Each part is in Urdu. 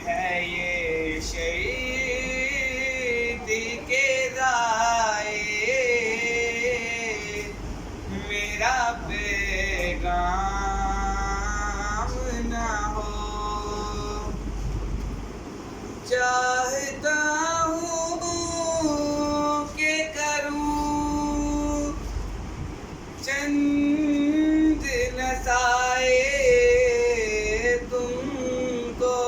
ہے یہ شہید کے ضائع، میرا پیغام نہ ہو۔ چاہتا ہوں کہ کروں چند نصائح تم کو،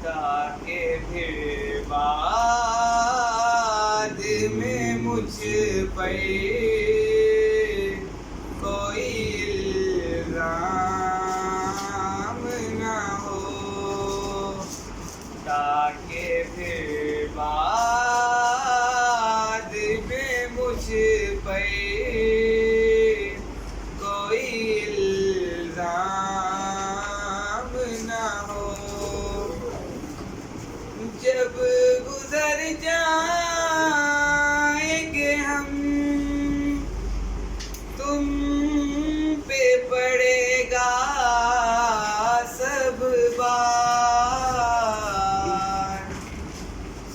تاکہ پھر بعد میں مجھ پر کوئی الزام نہ ہو، تاکہ پھر بعد میں مجھ پر کوئی الزام نہ ہو۔ جب گزر جائیں گے ہم، تم پہ پڑے گا سب بار،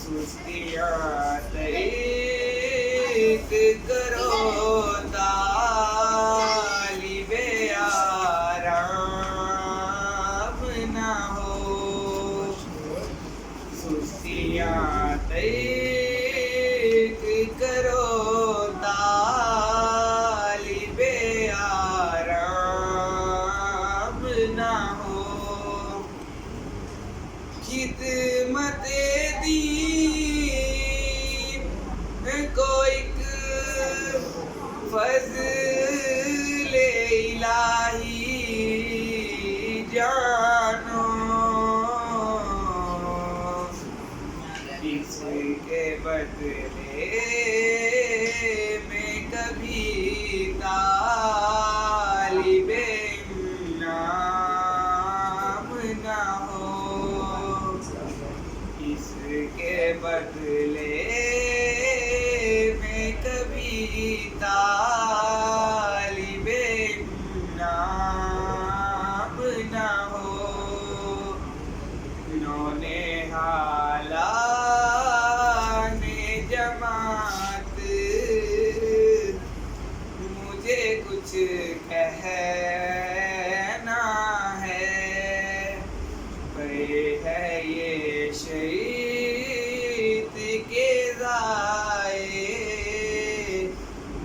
سستیاں طریق کرو طالب آرام نہ ہو، سستیاں طریق کرو طالب آرام نہ ہو۔ خدمت دین کو ایک فضل الہی جانو، اس کے بدلے میں کبھی طالب انعام نہ ہو، اس کے بدلے میں کبھی طالب انعام نہ ہو۔ نونہالان جماعت مجھے کچھ کہنا ہے، ہے یہ شہید کے ضائع،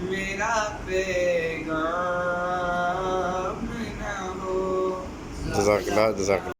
میرا پیغام نہ ہو۔ جزاک اللہ، جزاک اللہ۔